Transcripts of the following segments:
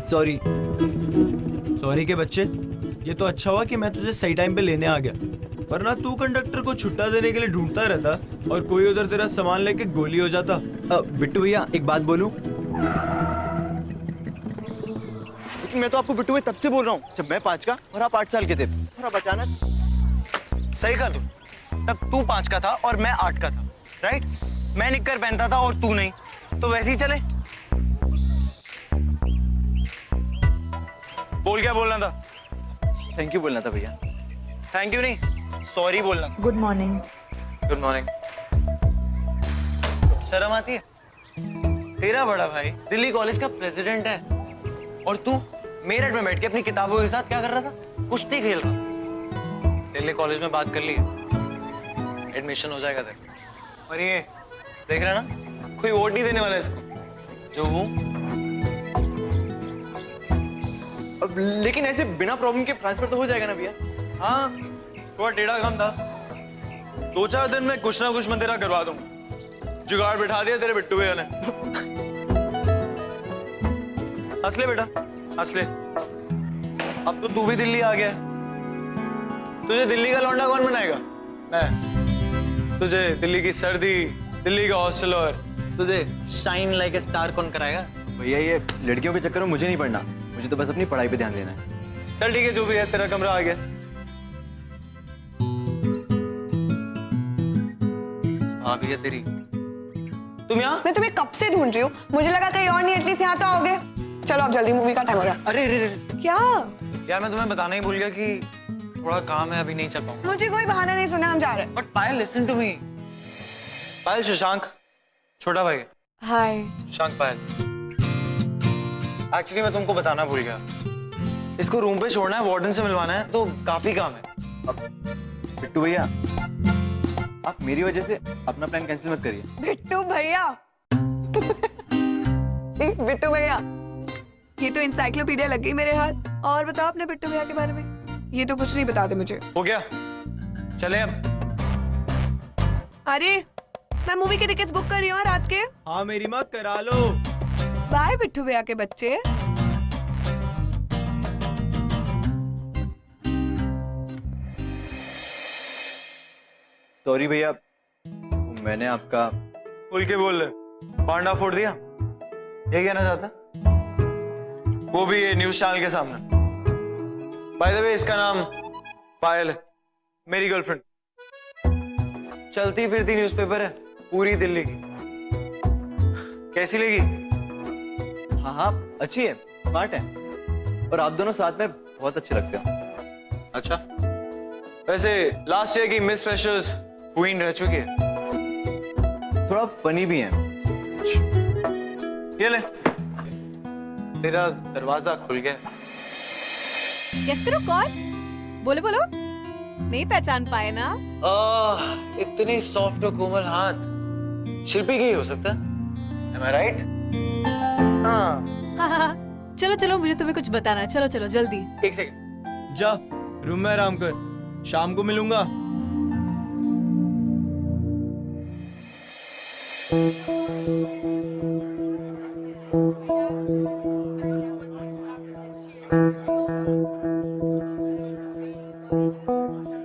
Sorry. Sorry के बच्चे, ये तो अच्छा हुआ कि मैं तुझे सही टाइम पे लेने आ गया, वरना तू कंडक्टर को छुट्टा देने के लिए ढूंढता रहता और कोई उधर तेरा सामान लेके गोली हो जाता। बिट्टू भैया एक बात बोलूं? लेकिन मैं तो आपको बिट्टू भाई तब से बोल रहा हूँ जब मैं 5 का और आप 8 साल के थे, और अब अचानक। सही कहा तू, तब तू 5 का था और मैं 8 का था, राइट? मैं निक्कर पहनता था और तू नहीं, तो वैसे ही चले। बोल क्या बोलना था? थैंक यू बोलना था भैया। थैंक यू नहीं, सॉरी बोलना। Good morning. Good morning. शर्म आती है? तेरा बड़ा भाई दिल्ली कॉलेज का प्रेसिडेंट है और तू मेरठ में बैठ के अपनी किताबों के साथ क्या कर रहा था? कुश्ती खेल रहा। दिल्ली कॉलेज में बात कर ली, एडमिशन हो जाएगा तेरा। और ये देख रहा ना, कोई वोट नहीं देने वाला इसको, जो हूँ। अब लेकिन ऐसे बिना प्रॉब्लम के ट्रांसफर तो हो जाएगा ना भैया? हाँ, थोड़ा टेढ़ा काम था। 2-4 दिन में कुछ ना कुछ मैं तेरा करवा दूंगा। जुगाड़ बिठा दिया तेरे बिट्टू भैया ने। हंस ले बेटा, हंस ले। अब तो तू भी दिल्ली आ गया। तुझे दिल्ली का लौंडा कौन बनाएगा? मैं। तुझे दिल्ली की सर्दी, दिल्ली का हॉस्टल और तुझे शाइन लाइक ए स्टार कौन कराएगा? भैया ये लड़कियों के चक्कर में मुझे नहीं पड़ना, मुझे तो बस अपनी पढ़ाई पे ध्यान देना है। चल ठीक है, जो भी है, तेरा कमरा आ गया। भाभी है तेरी। तुम यहाँ? मैं तुम्हें कब से ढूंढ रही हूँ, मुझे लगा कहीं और नहीं, एटलीस्ट यहाँ तो आओगे। चलो अब जल्दी, मूवी का टाइम हो रहा है। अरे रे रे। क्या? यार मैं तुम्हें बताना ही भूल गया कि थोड़ा काम है, अभी नहीं चल पाऊंगा। मुझे कोई बहाना नहीं सुना, हम जा रहे हैं। But Payal listen to me. Payal Shashank छोटा भाई। हाय। शशांक पायल। एक्चुअली मैं तुमको बताना भूल गया, इसको रूम पे छोड़ना है, वार्डन से मिलवाना है, तो काफी काम है। अब बिट्टू भैया आप मेरी वजह से अपना प्लान कैंसिल मत करिए। बिट्टू भैया। बिट्टू भैया, ये तो इंसाइक्लोपीडिया लग गई मेरे हाथ। और बताओ अपने बिट्टू भैया के बारे में। ये तो कुछ नहीं बताते मुझे। हो गया, चले अब। अरे मैं मूवी की टिकट्स बुक कर रही हूँ रात के। हाँ मेरी माँ, करा लो। बाय बिट्टू भैया के बच्चे। सॉरी भैया, मैंने आपका। खुल के बोल रहे, पांडा फोड़ दिया, ये कहना चाहता? वो भी ये न्यूज चैनल के सामने। बाय द वे इसका नाम पायल है, मेरी गर्लफ्रेंड। चलती फिरती न्यूज़पेपर है पूरी दिल्ली की। कैसी लगी? हाँ हाँ अच्छी है, स्मार्ट है, और आप दोनों साथ में बहुत अच्छे लगते हो। अच्छा, वैसे लास्ट ईयर की मिस फ्रेशर्स क्वीन रह चुकी है। थोड़ा फनी भी है। ये ले, तेरा दरवाजा खुल गया। गेस करो कौन? बोलो बोलो। नहीं पहचान पाए ना? इतनी सॉफ्ट और कोमल हाथ, शिल्पी की ही हो सकता है। Am I right? हाँ। हाँ। चलो चलो, मुझे तुम्हें कुछ बताना है। चलो चलो जल्दी। एक सेकंड। जा रूम में आराम कर, शाम को मिलूंगा।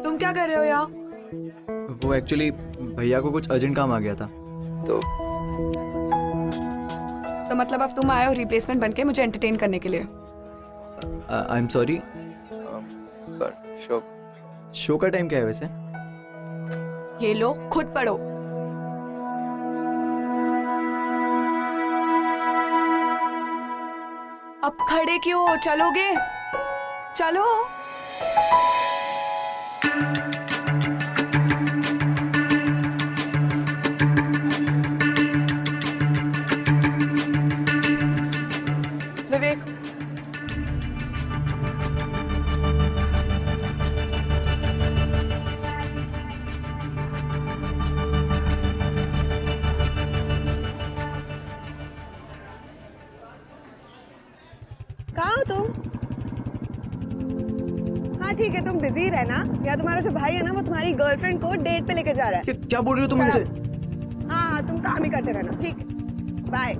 तुम क्या कर रहे हो यहाँ? वो एक्चुअली भैया को कुछ अर्जेंट काम आ गया था, तो मतलब अब तुम आए हो रिप्लेसमेंट बनके मुझे एंटरटेन करने के लिए? I am sorry. शो का टाइम क्या है वैसे? ये लो, खुद पढ़ो। अब खड़े क्यों हो? चलोगे? चलो। विवेक, कहाँ हो तुम? हाँ ठीक है, तुम बिजी रहना। या तुम्हारा जो भाई है ना, वो तुम्हारी गर्लफ्रेंड को डेट पे लेके जा रहा है। क्या बोल रही हो तुम मुझसे? हाँ तुम काम ही करते रहना, ठीक है? बाय।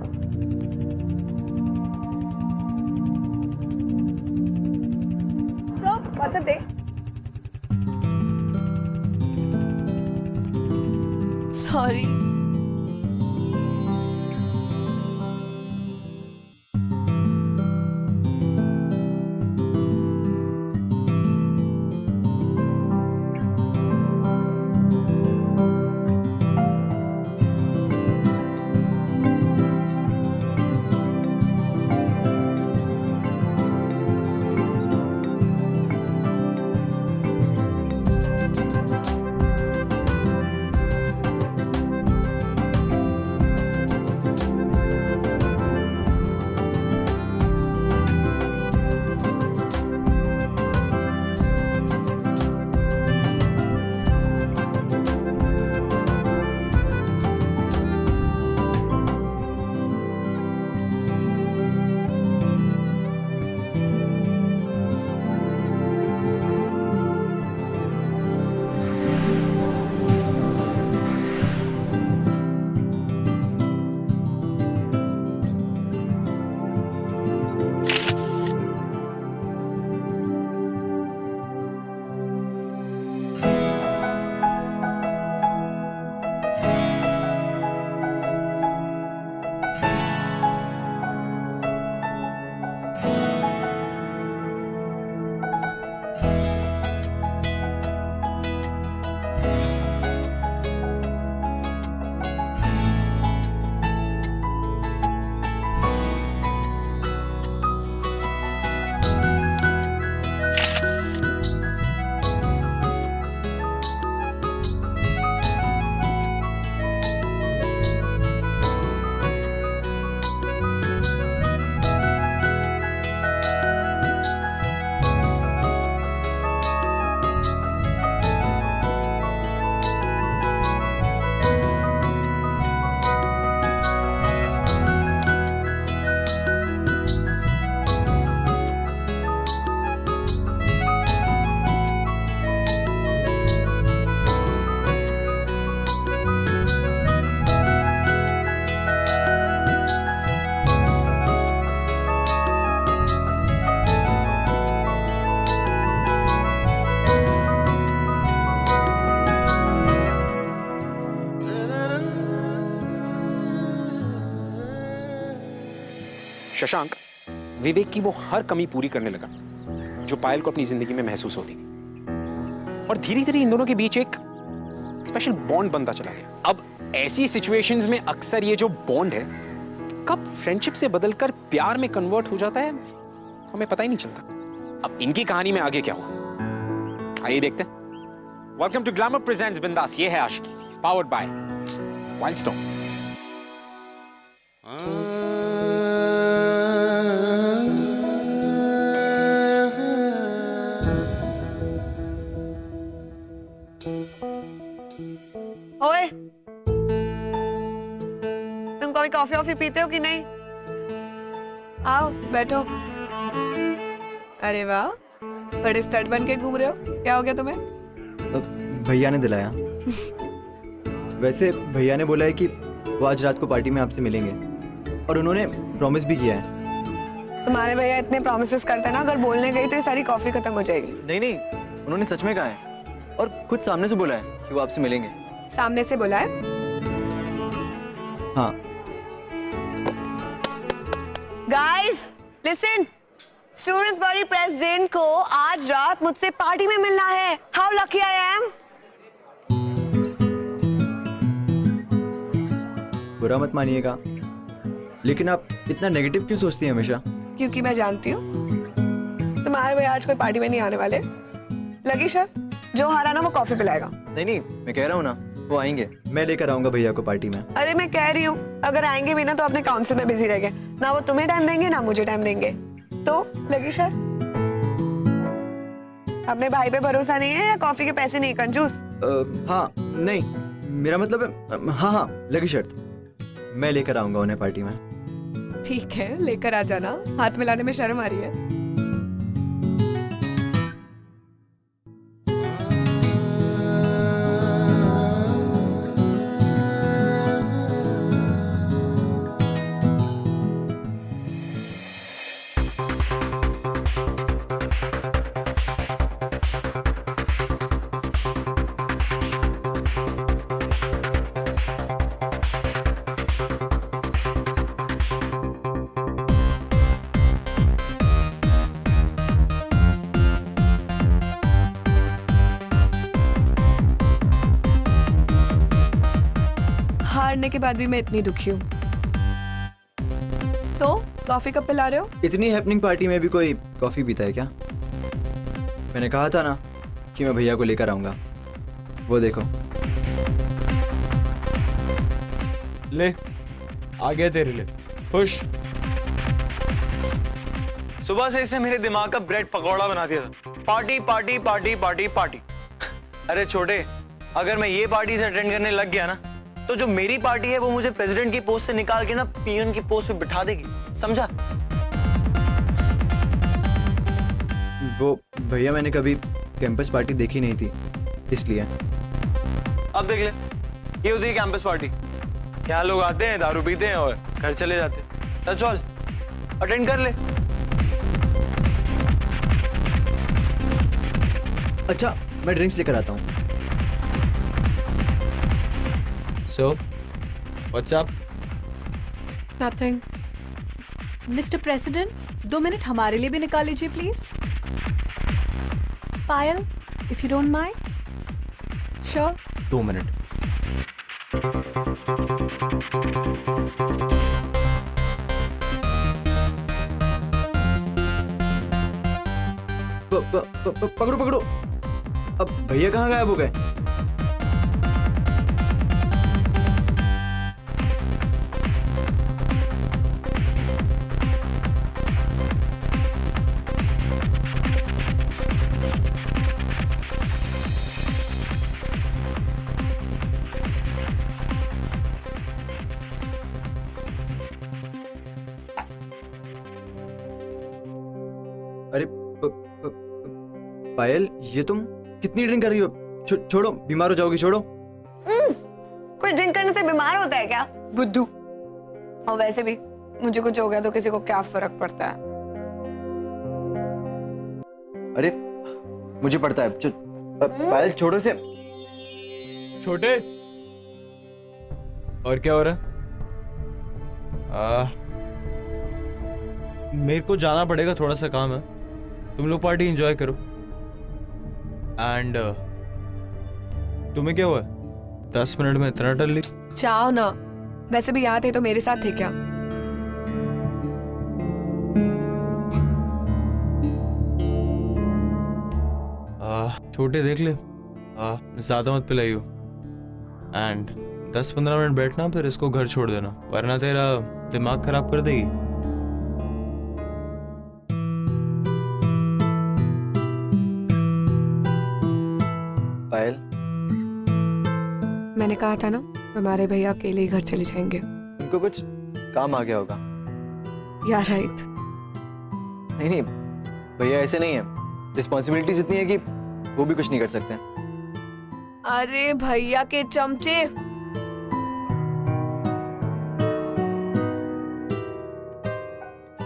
व्हाट्सएप दे। सॉरी। शशांक विवेक की वो हर कमी पूरी करने लगा जो पायल को अपनी जिंदगी में महसूस होती थी, और धीरे धीरे इन दोनों के बीच एक स्पेशल बॉन्ड बनता चला गया। अब ऐसी सिचुएशंस में अक्सर ये जो बॉन्ड है कब फ्रेंडशिप से बदलकर प्यार में कन्वर्ट हो जाता है हमें पता ही नहीं चलता। अब इनकी कहानी में आगे क्या हुआ आइए देखते हैं। वेलकम टू ग्लैमर प्रेजेंट्स बिंदास, ये है आशिकी, पावर्ड बाय वाइल्डस्टोन। ओए, तुम कभी कॉफी वॉफी पीते हो कि नहीं? आओ बैठो। अरे वाह, बड़े स्टड बन के घूम रहे हो, क्या हो गया तुम्हें? भैया ने दिलाया। वैसे भैया ने बोला है कि वो आज रात को पार्टी में आपसे मिलेंगे, और उन्होंने प्रॉमिस भी किया है। तुम्हारे भैया इतने प्रॉमिसेस करते हैं ना, अगर बोलने गई तो ये सारी कॉफी खत्म हो जाएगी। नहीं नहीं, उन्होंने सच में कहा है और खुद सामने से बोला है कि वो आपसे मिलेंगे। सामने से बोला है? हाँ। Guys listen, students body president को आज रात मुझसे पार्टी में मिलना है। How lucky I am. बुरा मत मानिएगा, लेकिन आप इतना नेगेटिव क्यों सोचती हैं हमेशा? क्योंकि मैं जानती हूँ तुम्हारे भैया आज कोई पार्टी में नहीं आने वाले। लगी शर्त, जो हारा ना वो कॉफी पिलाएगा। नहीं नहीं, मैं कह रहा हूँ ना वो आएंगे। मैं लेकर आऊंगा भैया को पार्टी में। अरे मैं कह रही हूँ अगर आएंगे भी ना तो अपने काउंसिल में बिजी रहेंगे, ना वो तुम्हें टाइम देंगे ना मुझे टाइम देंगे। तो लगी शर्त? अपने भाई पे भरोसा नहीं है या कॉफी के पैसे नहीं कंजूस? हाँ नहीं, मेरा मतलब है हाँ हाँ लगी शर्त, मैं लेकर आऊंगा उन्हें पार्टी में। ठीक है, लेकर आ जाना, हाथ मिलाने में शर्म आ रही है। हारने के बाद भी मैं इतनी दुखी हूँ। तो कॉफी कब पिला रहे हो? इतनी हैपनिंग पार्टी में भी कोई कॉफी पीता है क्या? मैंने कहा था ना कि मैं भैया को लेकर आऊंगा। वो देखो। ले आ गया तेरे लिए, खुश? सुबह से इसने मेरे दिमाग का ब्रेड पकौड़ा बना दिया था। Party party party party party. अरे छोटे, अगर मैं ये पार्टी से अटेंड करने लग गया ना, तो जो मेरी पार्टी है वो मुझे प्रेसिडेंट की पोस्ट से निकाल के ना पीएन की पोस्ट पे बिठा देगी, समझा? वो भैया मैंने कभी कैंपस पार्टी देखी नहीं थी, इसलिए। अब देख ले, ये होती है कैंपस पार्टी। यहाँ लोग आते हैं, दारू पीते हैं और घर चले जाते हैं। तो चल अटेंड कर ले। अच्छा, मैं ड्रिंक्स लेकर आता हूँ। So what's up? Nothing. Mister president, 2 minute हमारे लिए भी निकाल लीजिए please. Payal, if you don't mind. Sure. 2 minute. पकड़ो पकड़ो। अब भैया कहाँ गायब हो गए? अरे पायल, ये तुम कितनी ड्रिंक कर रही हो? छोड़ो, बीमार हो जाओगी, छोड़ो। कोई ड्रिंक करने से बीमार होता है क्या, बुद्धू? और वैसे भी मुझे कुछ हो गया तो किसी को क्या फर्क पड़ता है? अरे मुझे पड़ता है। पायल छोड़ो से। छोटे, और क्या हो रहा है? मेरे को जाना पड़ेगा, थोड़ा सा काम है। तुम लोग पार्टी एंजॉय करो। एंड तुम्हें क्या हुआ? 10 मिनट में इतना टल ली? जाओ ना। वैसे भी यहाँ थे तो मेरे साथ थे क्या? छोटे देख ले, ज्यादा मत पिलाइयो। एंड 10-15 मिनट बैठना, फिर इसको घर छोड़ देना, वरना तेरा दिमाग खराब कर देगी। पायल, मैंने कहा था ना, हमारे भैया अकेले ही घर चले जाएंगे। उनको कुछ काम आ गया होगा। यार राइट। नहीं नहीं, भैया ऐसे नहीं है। रिस्पॉन्सिबिलिटीज इतनी है कि वो भी कुछ नहीं कर सकते। अरे भैया के चमचे।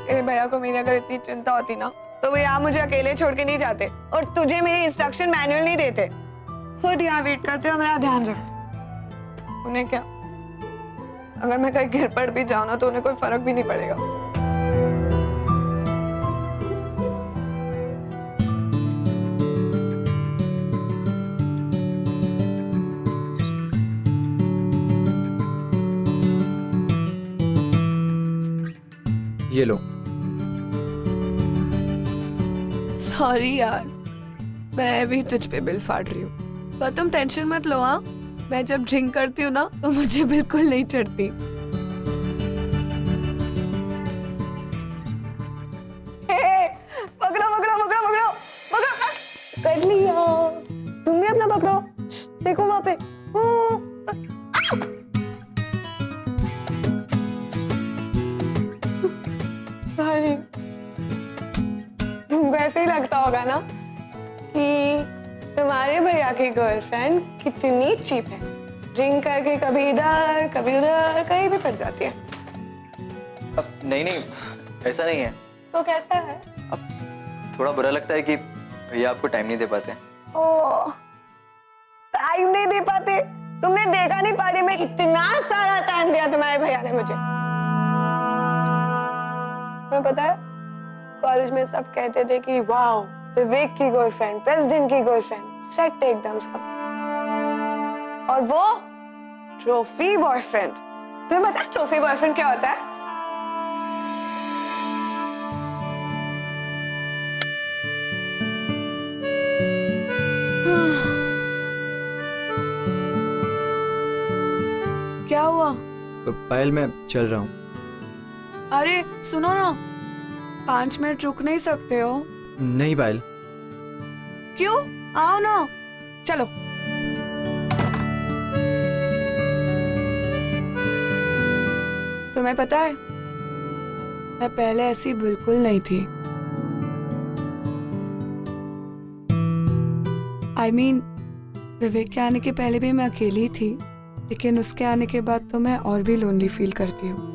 ए भैया को मेरी अगर इतनी चिंता होती ना, तो वो यहाँ मुझे अकेले छोड़ के नहीं जाते और तुझे मेरी इंस्ट्रक्शन मैनुअल नहीं देते। खुद यहाँ वेट करते हो, मेरा ध्यान रख। उन्हें क्या, अगर मैं कहीं गिर पड़ भी जाऊँ ना तो उन्हें कोई फर्क भी नहीं पड़ेगा। ये लो। सॉरी यार, मैं भी तुझ पे बिल फाड़ रही हूँ, पर तुम टेंशन मत लो। हाँ, मैं जब ड्रिंक करती हूँ ना तो मुझे बिल्कुल नहीं चढ़ती। पकड़ो पकड़ो पकड़ो पकड़ो पकड़ो। कर लिया। तुम भी अपना पकड़ो, देखो वहां पे। सॉरी। तुमको ऐसे ही लगता होगा ना कि तुम्हारे भैया की गर्लफ्रेंड कितनी चीप है, ड्रिंक करके कभी इधर कभी उधर कहीं भी पड़ जाती है। अब नहीं नहीं, ऐसा नहीं है। तो कैसा है? अब थोड़ा बुरा लगता है कि भैया आपको टाइम नहीं दे पाते। ओह, टाइम नहीं दे पाते? तुमने देखा नहीं पार्टी में इतना सारा टाइम दिया तुम्हारे भैया ने मुझे। तुम्हें पता है, कॉलेज में सब कहते थे कि वाओ, विवेक की गर्लफ्रेंड, प्रेसिडेंट की गर्लफ्रेंड, सेट एकदम सब। और वो ट्रॉफी बॉयफ्रेंड? तुम्हें पता है ट्रॉफी बॉयफ्रेंड क्या होता है? क्या हुआ? तो पायल मैं चल रहा हूँ। अरे सुनो ना, 5 मिनट रुक नहीं सकते हो? नहीं पायल, क्यों? आओ ना, चलो। तुम्हें पता है, मैं पहले ऐसी बिल्कुल नहीं थी। I mean, विवेक के आने के पहले भी मैं अकेली थी, लेकिन उसके आने के बाद तो मैं और भी लोनली फील करती हूँ।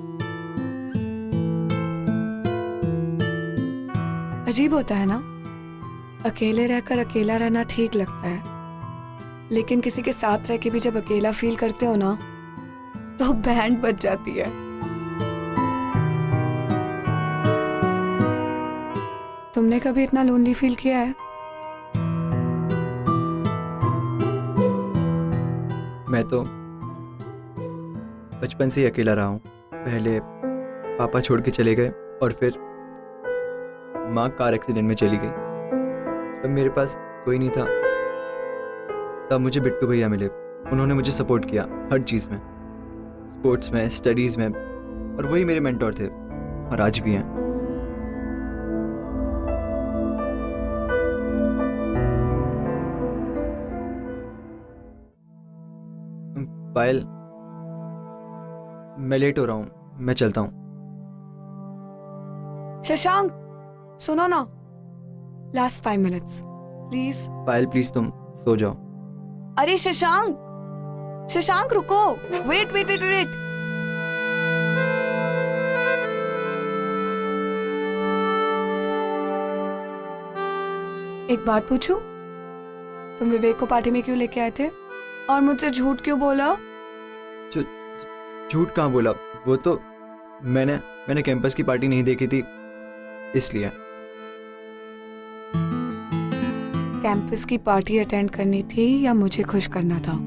अजीब होता है ना, अकेले रहकर अकेला रहना ठीक लगता है, लेकिन किसी के साथ रह के भी जब अकेला फील करते हो ना, तो बैंड बज जाती है। तुमने कभी इतना लोनली फील किया है? मैं तो बचपन से ही अकेला रहा हूँ। पहले पापा छोड़ के चले गए और फिर माँ कार एक्सीडेंट में चली गई। तब मेरे पास कोई नहीं था। तब मुझे बिट्टू भैया मिले। उन्होंने मुझे सपोर्ट किया हर चीज़ में, स्पोर्ट्स में, स्टडीज़ में, और वही मेरे मेंटोर थे और आज भी हैं। पायल, मैं लेट हो रहा हूँ, मैं चलता हूँ। शशांक, सुनो ना, last 5 minutes please. Payal please तुम सो जाओ। अरे शशांक, शशांक रुको, वेट वेट वेट वेट। एक बात पूछूं? तुम विवेक को पार्टी में क्यों लेके आए थे और मुझसे झूठ क्यों बोला? झूठ कहाँ बोला? वो तो मैंने कैंपस की पार्टी नहीं देखी थी, इसलिए। कैंपस की पार्टी अटेंड करनी थी या मुझे खुश करना था?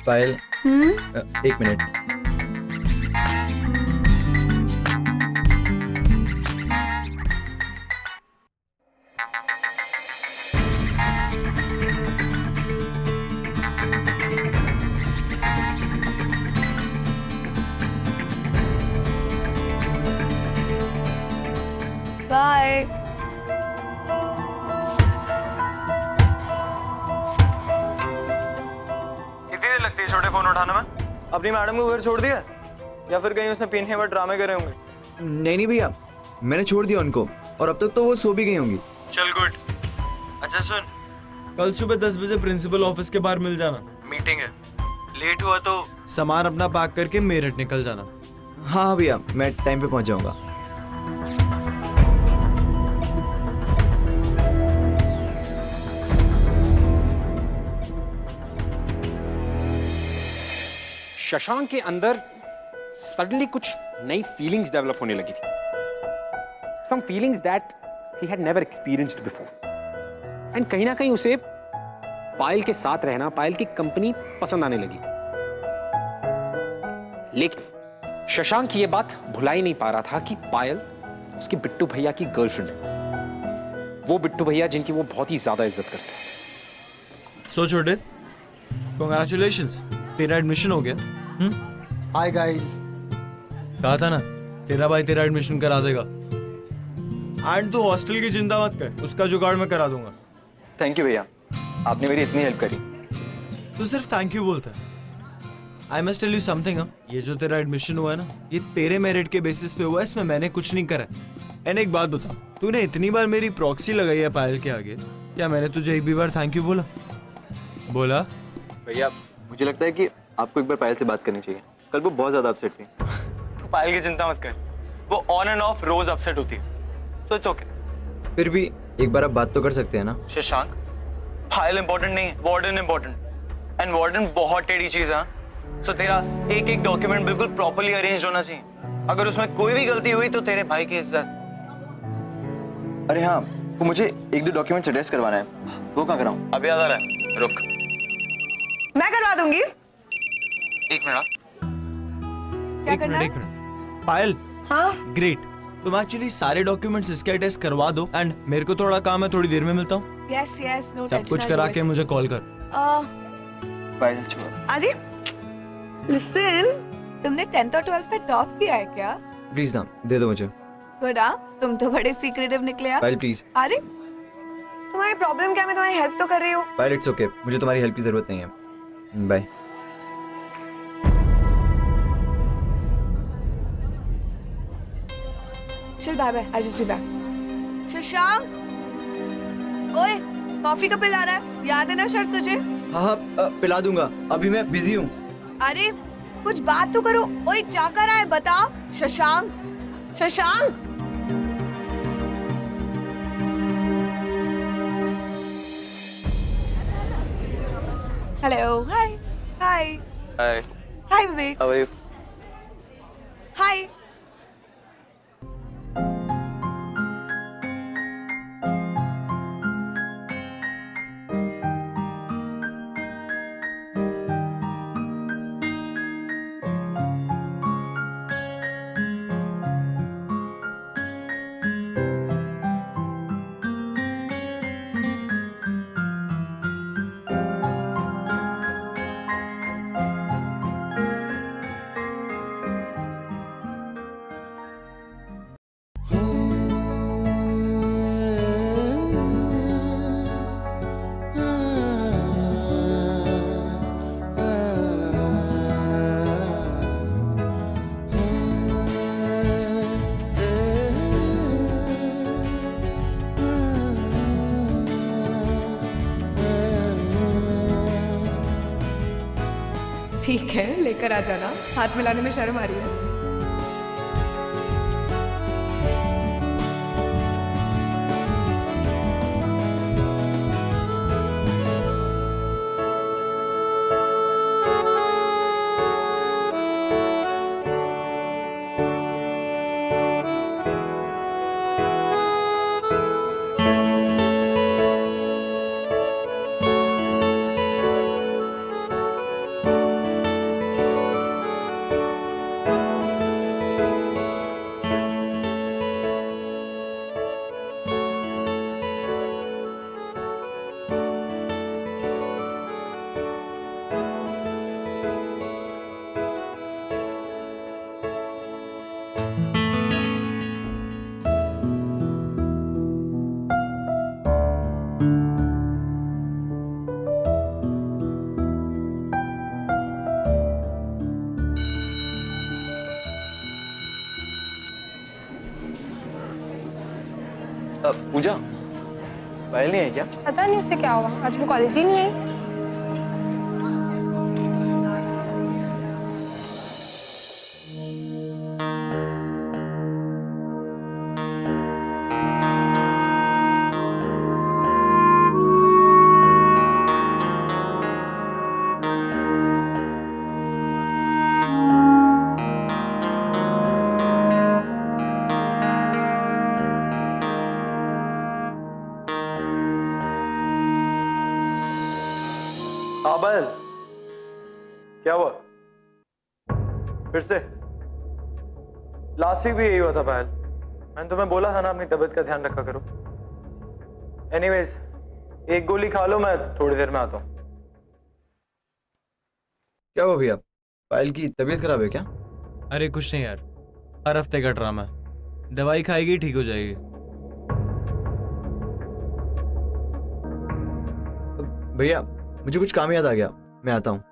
पायल, एक मिनट। बाय। कितनी देर लगती है छोटे फोन उठाने में? अपनी मैडम को घर छोड़ दिया या फिर कहीं उसने पीने में ड्रामे करे होंगे? नहीं भैया, मैंने छोड़ दिया उनको और अब तक तो वो सो भी गई होंगी। चल गुड। अच्छा सुन, कल सुबह 10 बजे प्रिंसिपल ऑफिस के बाहर मिल जाना, मीटिंग है। लेट हुआ तो सामान अपना पैक करके मेरठ निकल जाना। हाँ भैया, मैं टाइम पे पहुंच जाऊंगा। शशांक के अंदर सडनली कुछ नई फीलिंग्स डेवलप होने लगी थी। Some feelings that he had never experienced before. And कहीं ना कहीं उसे पायल के साथ रहना, पायल की कंपनी पसंद आने लगी। लेकिन शशांक ये बात भुला ही नहीं पा रहा था कि पायल उसके बिट्टू भैया की गर्लफ्रेंड है। वो बिट्टू भैया जिनकी वो बहुत ही ज्यादा इज्जत करते हैं। सो छोटे, कांग्रेचुलेशंस, तेरा एडमिशन हो गया। Hi guys. कहा था ना, तेरा भाई तेरा एडमिशन करा देगा। एंड तू हॉस्टल की चिंता मत कर, उसका जुगाड़ मैं करा दूंगा। थैंक यू भैया, आपने मेरी इतनी हेल्प करी। तू सिर्फ थैंक यू बोलता है। I must tell you something, ये जो तेरा एडमिशन हुआ है ना, ये तेरे मेरिट के बेसिस पे हुआ है, इसमें मैंने कुछ नहीं करा। एंड एक बात बता, तूने इतनी बार मेरी प्रॉक्सी लगाई है पायल के आगे, क्या मैंने तुझे एक भी बार थैंक यू बोला? बोला? भैया मुझे लगता है कि आपको एक बार पायल से बात करनी चाहिए। कल वो बहुत ज़्यादा अपसेट थी। तू पायल की चिंता मत कर, वो on end of rose upset होती है, सो इट्स ओके। फिर भी एक बार आप बात तो कर सकते हैं ना। शशांक, फाइल इंपॉर्टेंट नहीं है, वार्डन इंपॉर्टेंट। एंड वार्डन बहुत टेढ़ी चीज है। सो तेरा एक एक डॉक्यूमेंट बिल्कुल प्रॉपर्ली अरेंज होना चाहिए। अगर उसमें कोई भी गलती हुई तो तेरे भाई की इज्जत। अरे हाँ, वो मुझे एक दो डॉक्यूमेंट्स एड्रेस करवाना है, वो कहाँ कराऊँ? अभी याद आ रहा है, रुक मैं करवा दूंगी। एक मिनट। क्या करना है? एक मिनट पायल, हाँ ग्रेट। तुम एक्चुअली सारे डॉक्यूमेंट्स इसके अटैच करवा दो एंड मेरे को थोड़ा काम है, थोड़ी देर में मिलता हूँ। यस यस, नो सब कुछ करा के मुझे कॉल कर। पायल छोड़। आजी लिसन, तुमने 10th और 12th में टॉप किया है क्या? प्लीज ना, दे दो मुझे। गुड, तुम तो बड़े सीक्रेटिव निकले यार। पायल प्लीज। अरे तुम्हारी प्रॉब्लम क्या है? मैं तुम्हारी हेल्प तो कर रही हूँ। पायल इट्स ओके, मुझे तुम्हारी हेल्प की जरूरत नहीं है। बाय। चल bye bye, I just be back. Shashank, ओए कॉफी कब पिला रहा है? याद है ना शर्त तुझे? हाँ हाँ पिला दूंगा, अभी मैं बिजी हूँ। अरे कुछ बात तो करो। ओए क्या कर रहा है बता। Shashank, Shashank, hello, hi hi hi, hi Vivek, how are you? Hi. ठीक है, लेकर आ जाना। हाथ मिलाने में शर्म आ रही है। पूजा, पायल नहीं आई क्या? पता नहीं उससे क्या हुआ, आज वो कॉलेज ही नहीं आई। हाँ पायल, क्या हुआ? फिर से? लास्ट वीक भी यही हुआ था पायल। मैंने तुम्हें बोला था ना अपनी तबीयत का ध्यान रखा करो। एनीवेज, एक गोली खा लो, मैं थोड़ी देर में आता हूँ। क्या हुआ भैया? पायल की तबीयत खराब है क्या? अरे कुछ नहीं यार, हर हफ्ते का ड्रामा है। दवाई खाएगी ठीक हो जाएगी। भैया मुझे कुछ काम याद आ गया, मैं आता हूँ।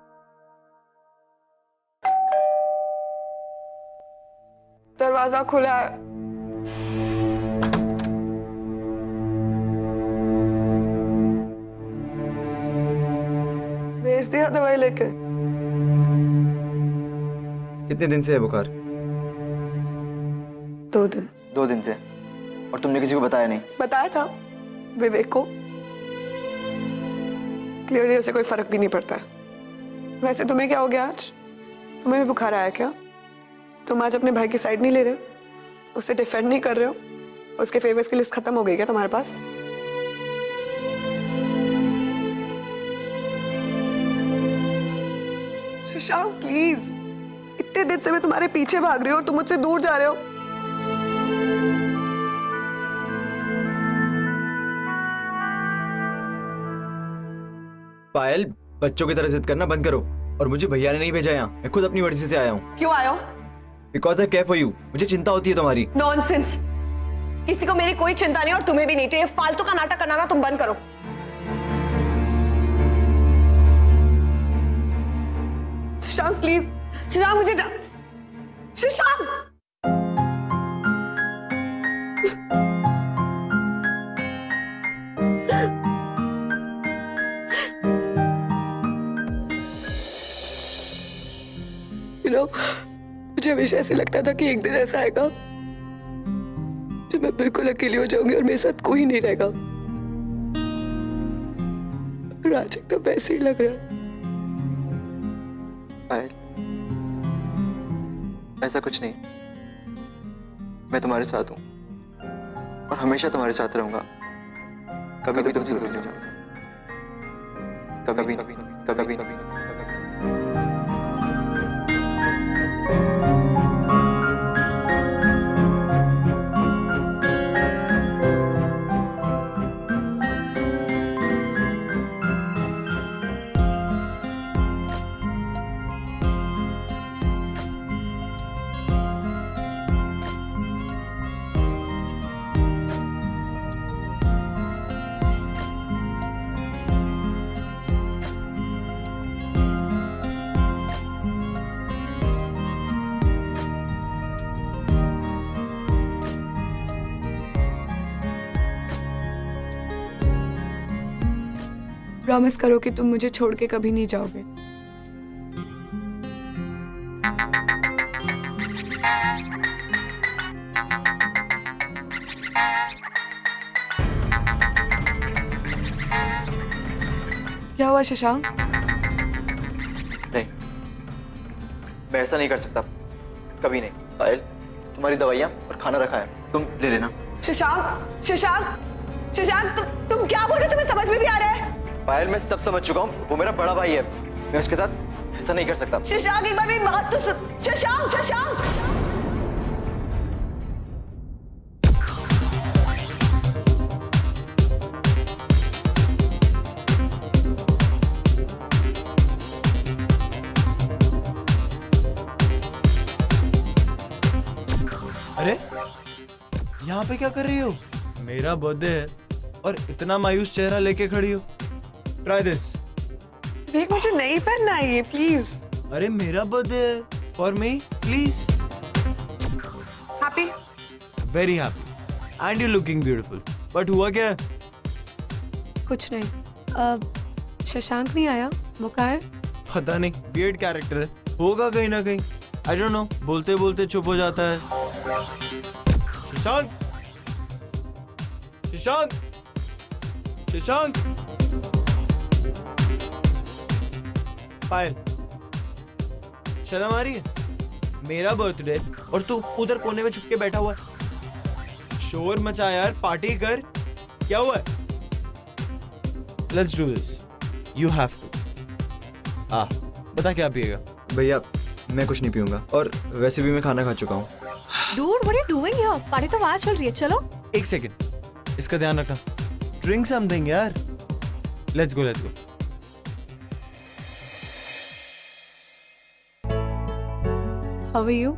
दरवाजा खुला है। भेज दिया दवाई लेके। कितने दिन से है बुखार? 2 दिन। 2 दिन से। और तुमने किसी को बताया नहीं? बताया था विवेक को। क्लियरली उसे कोई फर्क भी नहीं पड़ता है। वैसे तुम्हें क्या हो गया आज? तुम्हें भी बुखार आया क्या? तुम आज अपने भाई की साइड नहीं ले रहे हो, उसे डिफेंड नहीं कर रहे हो? उसके फेवर्स की लिस्ट खत्म हो गई क्या तुम्हारे पास? शशांक प्लीज, इतने दिन से मैं तुम्हारे पीछे भाग रही हूँ और तुम मुझसे दूर जा रहे हो। पायल, बच्चों की तरह जिद करना बंद करो। और मुझे भैया ने नहीं भेजा यहाँ, मैं खुद अपनी मर्जी से आया हूँ। क्यों आयो? Because I care for you. मुझे चिंता होती है तुम्हारी। नॉनसेंस। किसी को मेरी कोई चिंता नहीं और तुम्हें भी नहीं। तो ये फालतू का नाटक करना ना तुम बंद करो। शशांक प्लीज, शशांक मुझे जा। शशांक मुझे हमेशा ऐसे लगता था कि एक दिन ऐसा आएगा जब मैं बिल्कुल अकेली हो जाऊंगी और मेरे साथ कोई नहीं रहेगा। और आज एकदम वैसे ही लग रहा है। पायल, ऐसा कुछ नहीं। मैं तुम्हारे साथ हूँ और हमेशा तुम्हारे साथ रहूंगा। कभी कभी तुम दूर हो जाओ, कभी कभी कभी कभी। प्रॉमिस करो कि तुम मुझे छोड़ के कभी नहीं जाओगे। क्या हुआ शशांक? नहीं, मैं ऐसा नहीं कर सकता, कभी नहीं। पायल, तुम्हारी दवाइयाँ और खाना रखा है, तुम ले लेना। शशांक, शशांक, शशांक, तुम क्या बोल रहे हो? तुम्हें समझ में भी आ रहा है? पायल, मैं सब समझ चुका हूँ। वो मेरा बड़ा भाई है, मैं उसके साथ ऐसा नहीं कर सकता। शशांक एक बार मेरी बात तो सुन। शशांक, शशांक, अरे यहाँ पे क्या कर रही हो? मेरा बर्थडे है और इतना मायूस चेहरा लेके खड़ी हो। Try this. देख, मुझे नहीं पहनना है ये, प्लीज। अरे मेरा बर्थडे है, for me please. Happy? Very happy and you looking beautiful. But हुआ क्या है? कुछ नहीं। शशांक नहीं आया, वो कहाँ है? पता नहीं, वियर्ड कैरेक्टर है, होगा कहीं ना कहीं। आई डोंट नो, बोलते बोलते चुप हो जाता है। शशांक, शशांक, शशांक। पायल, शर्म आ रही है? मेरा बर्थडे और तू उधर कोने में छुप के बैठा हुआ है। शोर मचा यार, पार्टी कर। क्या हुआ है? Let's do this, you have to. बता क्या पिएगा? भैया, मैं कुछ नहीं पीऊंगा और वैसे भी मैं खाना खा चुका हूँ। Dude, what are you doing here? Party तो वहाँ चल रही है, चलो। एक सेकंड, इसका ध्यान रखना। ड्रिंक समथिंग यार। Let's go, let's go. How are you?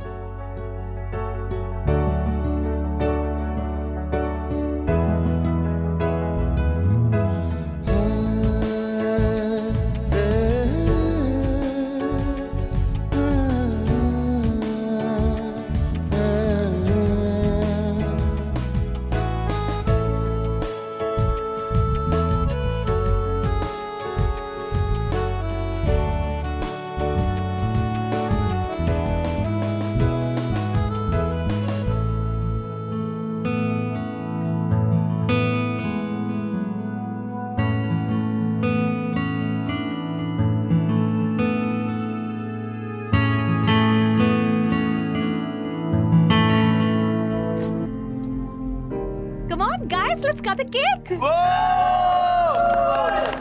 let's cut the cake. वो!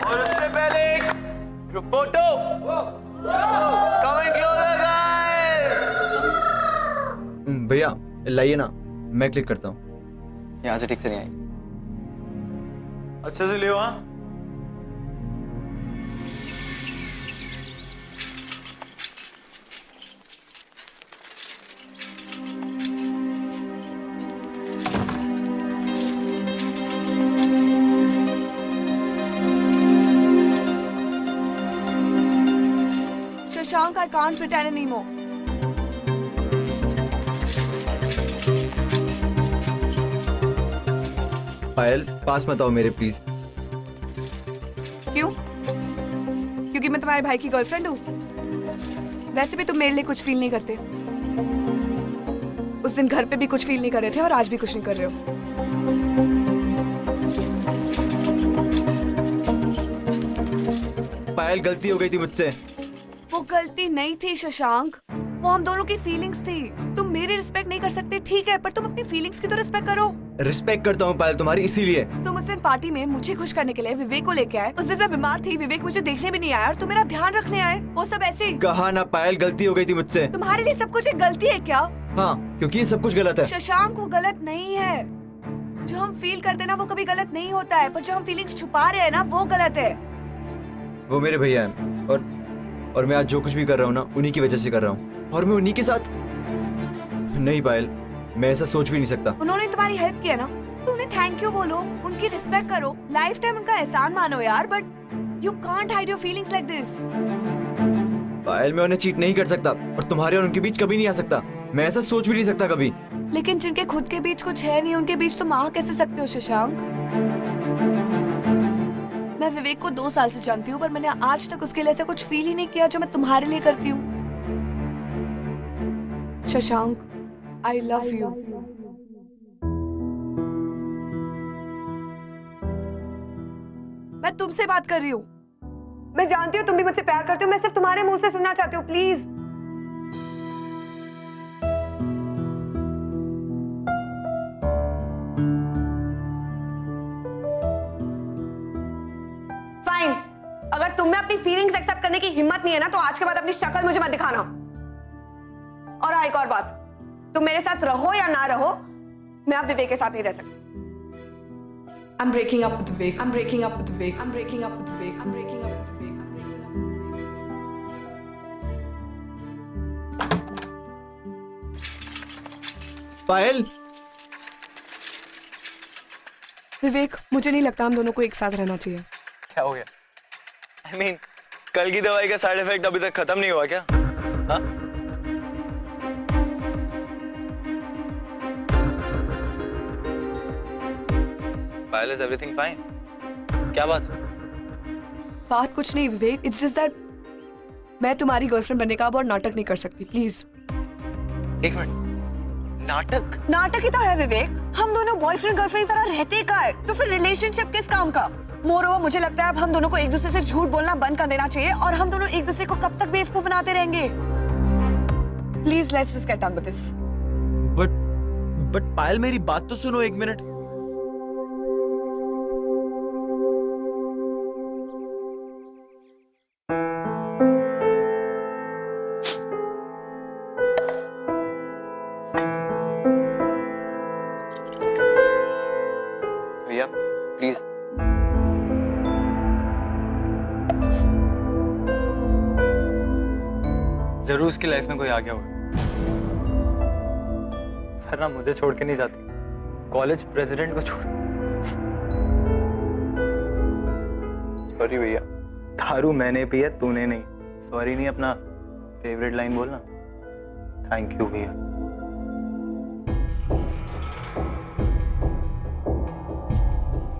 और उससे पहले एक group photo. Come and closer, guys. भैया लाइए ना, मैं क्लिक करता हूँ। यहाँ से ठीक से नहीं आई। अच्छे से लियो हाँ। Shashank, I can't pretend anymore. पायल पास मत आओ मेरे प्लीज। क्यों? क्योंकि मैं तुम्हारे भाई की गर्लफ्रेंड हूँ। वैसे भी तुम मेरे लिए कुछ फील नहीं करते। उस दिन घर पे भी कुछ फील नहीं कर रहे थे और आज भी कुछ नहीं कर रहे हो। पायल गलती हो गई थी मुझसे। वो गलती नहीं थी शशांक, वो हम दोनों की फीलिंग्स थी। तुम मेरी रिस्पेक्ट नहीं कर सकते ठीक है, पर तुम अपनी फीलिंग्स की तो रिस्पेक्ट करो। रिस्पेक्ट करता हूँ पायल तुम्हारी, इसीलिए। तुम उस दिन पार्टी में मुझे खुश करने के लिए विवेक को लेके आए। उस दिन मैं बीमार थी, विवेक मुझे देखने भी नहीं आया और तुम मेरा ध्यान रखने आए। वो सब ऐसे ही। कहा ना पायल गलती हो गई थी मुझसे। तुम्हारे लिए सब कुछ एक गलती है क्या? हाँ, क्योंकि ये सब कुछ गलत है। शशांक, वो गलत नहीं है। जो हम फील करते हैं ना वो कभी गलत नहीं होता है, पर जो हम फीलिंग्स छुपा रहे हैं ना वो गलत है। वो मेरे भैया हैं और मैं आज जो कुछ भी कर रहा हूँ ना उन्हीं की वजह से कर रहा हूँ, और मैं उन्हीं के साथ। नहीं पायल, मैं ऐसा सोच भी नहीं सकता। उन्होंने तुम्हारी हेल्प किया ना, तो उन्हें थैंक यू बोलो, उनकी रिस्पेक्ट करो, लाइफ टाइम उनका एहसान मानो यार। But you can't hide your feelings like this. Payal, मैं उन्हें चीट नहीं कर सकता और तुम्हारे और उनके बीच कभी नहीं आ सकता। मैं ऐसा सोच भी नहीं सकता कभी। लेकिन जिनके खुद के बीच कुछ है नहीं, उनके बीच तुम आ कैसे सकते हो शशांक? मैं विवेक को 2 साल से जानती हूँ, पर मैंने आज तक उसके लिए ऐसा कुछ फील ही नहीं किया जो मैं तुम्हारे लिए करती हूँ। Shashank, I love you. मैं तुमसे बात कर रही हूँ। मैं जानती हूँ तुम भी मुझसे प्यार करते हो, मैं सिर्फ तुम्हारे मुंह से सुनना चाहती हूँ, प्लीज। फाइन, अगर तुम में अपनी फीलिंग्स एक्सेप्ट करने की हिम्मत नहीं है ना, तो आज के बाद अपनी शक्ल मुझे मत दिखाना। और हाँ, एक और बात, तुम मेरे साथ रहो या ना रहो, मैं अब विवेक के साथ नहीं रह सकती। I'm breaking up with Vivek. I'm breaking up with Vivek. I'm breaking up with Vivek. I'm breaking up with Vivek. I'm breaking up with Vivek. पायल, विवेक, मुझे नहीं लगता हम दोनों को एक साथ रहना चाहिए। क्या हो गया? I mean, कल की दवाई का साइड इफेक्ट अभी तक खत्म नहीं हुआ क्या? हाँ? Payal, is everything fine? क्या बात है? बात कुछ नहीं विवेक, इट्स जस्ट दैट मैं तुम्हारी गर्लफ्रेंड बनने का अब और नाटक नहीं कर सकती, प्लीज। एक मिनट, नाटक? नाटक ही तो है विवेक, हम दोनों बॉयफ्रेंड गर्लफ्रेंड की तरह रहते का है, तो फिर रिलेशनशिप किस काम का? मोरोवर, मुझे लगता है अब हम दोनों को एक दूसरे से झूठ बोलना बंद कर देना चाहिए, और हम दोनों एक दूसरे को कब तक बेवकूफ बनाते रहेंगे? Please let's just get on with this. But Payal, मेरी बात तो सुनो एक मिनट। भैया प्लीज। जरूर उसकी लाइफ में कोई आ गया होगा, वरना मुझे छोड़ के नहीं जाती, कॉलेज प्रेसिडेंट को छोड़। सॉरी भैया, दारू मैंने पी है, तूने नहीं। सॉरी नहीं, अपना फेवरेट लाइन बोलना। थैंक यू भैया।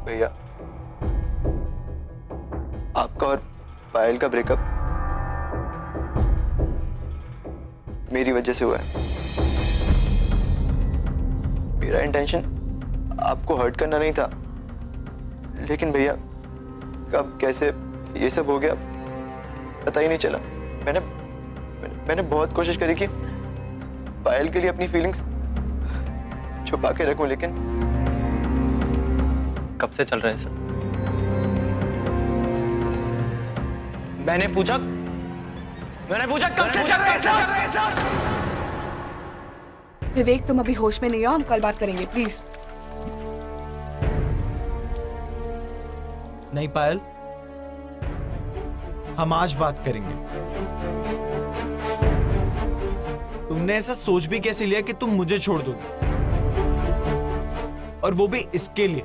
भैया, आपका और पायल का ब्रेकअप मेरी वजह से हुआ है। मेरा इंटेंशन आपको हर्ट करना नहीं था, लेकिन भैया कब कैसे ये सब हो गया पता ही नहीं चला। मैंने बहुत कोशिश करी कि पायल के लिए अपनी फीलिंग्स छुपा के रखूं, लेकिन कब से चल रहा है सब? मैंने पूछा कब से चल रहा है सब? विवेक तुम अभी होश में नहीं हो, हम कल बात करेंगे प्लीज। नहीं पायल, हम आज बात करेंगे। तुमने ऐसा सोच भी कैसे लिया कि तुम मुझे छोड़ दोगे, और वो भी इसके लिए?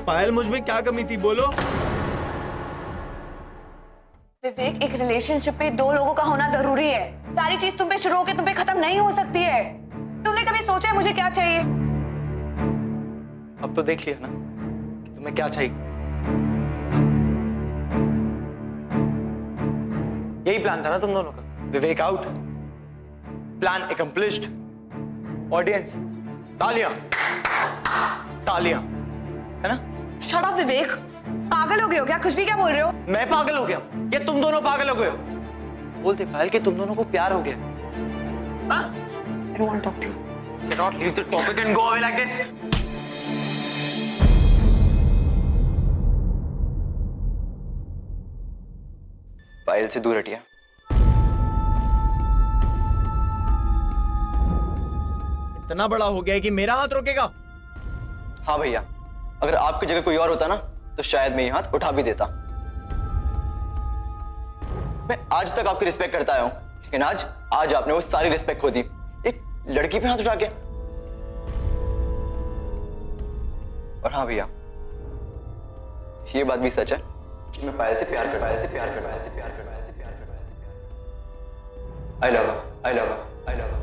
पायल, मुझ में क्या कमी थी बोलो? विवेक, एक रिलेशनशिप में दो लोगों का होना जरूरी है। सारी चीज तुम पे शुरू होकर तुम पे खत्म नहीं हो सकती है। तुमने कभी सोचा है मुझे क्या चाहिए? अब तो देख लिया ना कि तुम्हें क्या चाहिए। यही प्लान था ना तुम दोनों का? विवेक आउट, प्लान एकम्प्लिश्ड। ऑडियंस तालियां, तालियां, है ना? शट अप विवेक, पागल हो गए हो क्या? कुछ भी क्या बोल रहे हो? मैं पागल हो गया या तुम दोनों पागल हो गए हो? बोलते पायल कि तुम दोनों को प्यार हो गया। हाँ? I don't want to talk to you. Cannot leave the topic and go away like this. पायल से दूर हटिया। इतना बड़ा हो गया है कि मेरा हाथ रोकेगा? हाँ भैया, अगर आपकी जगह कोई और होता ना तो शायद मैं ये हाथ उठा भी देता। मैं आज तक आपकी रिस्पेक्ट करता आया हूं, लेकिन आज आपने वो सारी रिस्पेक्ट खो दी एक लड़की पे हाथ उठा के। और हाँ भैया, ये बात भी सच है कि मैं पायल से प्यार करता हूं। I love her, I love her, I love हर।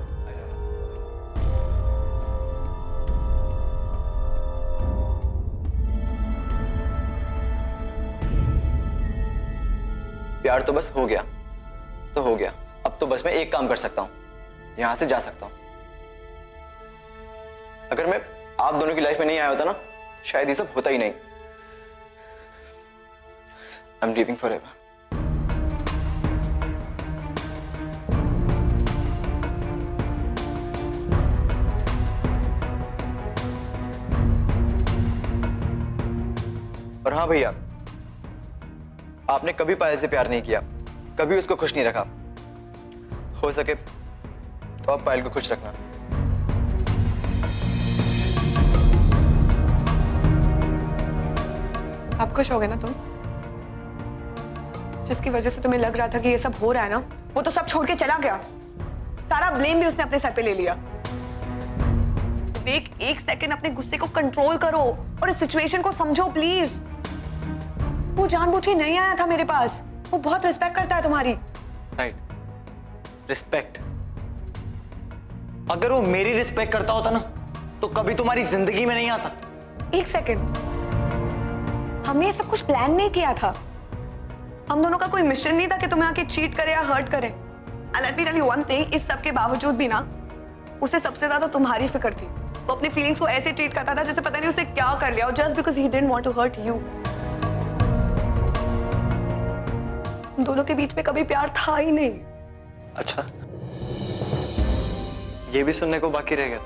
प्यार तो बस हो गया तो हो गया। अब तो बस मैं एक काम कर सकता हूं, यहां से जा सकता हूं। अगर मैं आप दोनों की लाइफ में नहीं आया होता ना, शायद ये सब होता ही नहीं। I am living forever. और हाँ भैया, आपने कभी पायल से प्यार नहीं किया, कभी उसको खुश नहीं रखा। हो सके तो आप पायल को खुश रखना। आप खुश हो गए ना तुम? जिसकी वजह से तुम्हें लग रहा था कि ये सब हो रहा है ना, वो तो सब छोड़ के चला गया। सारा ब्लेम भी उसने अपने सर पे ले लिया। एक सेकंड अपने गुस्से को कंट्रोल करो और इस सिचुएशन को समझो प्लीज। वो जानबूझ के नहीं आया था मेरे पास, वो बहुत रिस्पेक्ट करता है तुम्हारी। Right, respect. अगर वो मेरी रिस्पेक्ट करता होता ना तो कभी तुम्हारी जिंदगी में नहीं आता। एक सेकंड, हमने ये सब कुछ प्लान नहीं किया था। हम दोनों का कोई मिशन नहीं था कि तुम्हें आके चीट करे या हर्ट करे। And let me tell you one thing, इस सब के बावजूद भी ना उसे सबसे ज्यादा तुम्हारी फिक्र थी। वो अपनी फीलिंग्स को ऐसे ट्रीट करता था जैसे पता नहीं उसने क्या कर लिया, just because he didn't want to hurt you. हम दोनों के बीच में कभी प्यार था ही नहीं। अच्छा, ये भी सुनने को बाकी रह गया।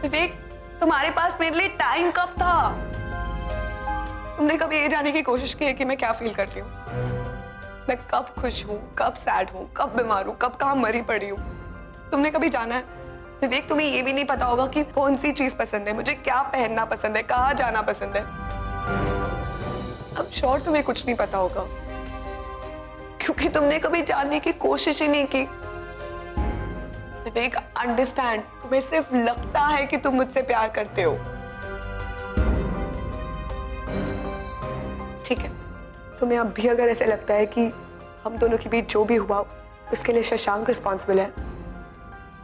विवेक, तुम्हारे पास मेरे लिए टाइम कब था? तुमने कभी ये जानने की कोशिश की है कि मैं क्या फील करती हूँ? मैं कब खुश हूँ, कब सैड हूँ, कब बीमार हूँ, कब कहाँ मरी पड़ी हूँ? तुमने कभी जाना है? विवेक, तुम्हें ये भी नहीं पता होगा कि कौन सी चीज पसंद है, मुझे क्या पहनना पसंद है, कहाँ जाना पसंद है। अब श्योर तुम्हें कुछ नहीं पता होगा क्योंकि तुमने कभी जानने की कोशिश ही नहीं की। विवेक, अंडरस्टैंड, तुम्हें सिर्फ लगता है कि तुम मुझसे प्यार करते हो। ठीक है, तुम्हें अब भी अगर ऐसे लगता है कि हम दोनों के बीच जो भी हुआ उसके लिए शशांक रिस्पॉन्सिबल है,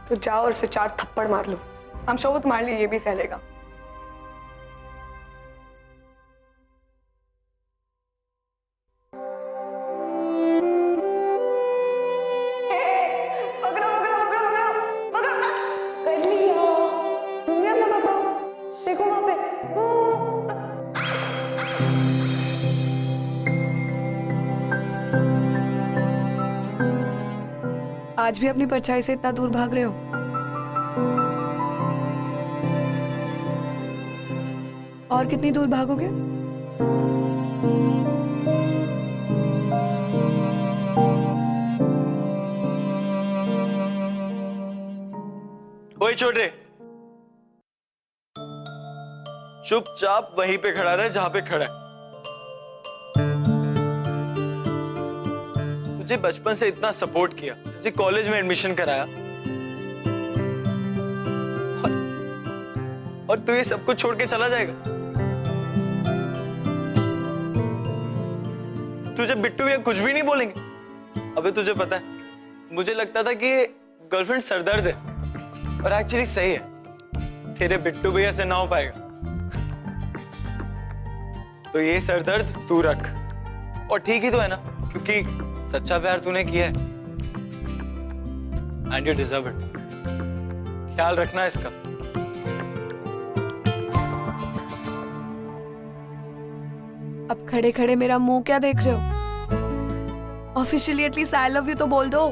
तो जाओ और उसे 4 थप्पड़ मार लो। हम श्योर वो तुम्हारे लिए ये भी सह लेगा। पकड़ो पकड़ो पकड़ो पकड़ो पकड़ो, कर लिया तुमने अपना पकड़ो, देखो वहां पे। आज भी अपनी परछाई से इतना दूर भाग रहे हो? और कितनी दूर भागोगे? ओए छोटे, चुपचाप वहीं पे खड़ा रहे जहां पे खड़ा है। तुझे बचपन से इतना सपोर्ट किया, तुझे कॉलेज में एडमिशन कराया, और तू ये सब कुछ छोड़ के चला जाएगा। तुझे बिट्टू भैया कुछ भी नहीं बोलेंगे? अबे तुझे पता है, मुझे लगता था कि गर्लफ्रेंड सरदर्द है, और एक्चुअली सही है, तेरे बिट्टू भैया से ना हो पाएगा। तो ये सरदर्द तू रख, और ठीक ही तो है ना, क्योंकि सच्चा प्यार तूने किया है, एंड यू डिजर्व इट। ख्याल रखना इसका। अब खड़े खड़े मेरा मुंह क्या देख रहे हो? Officially at least I love you तो बोल दो।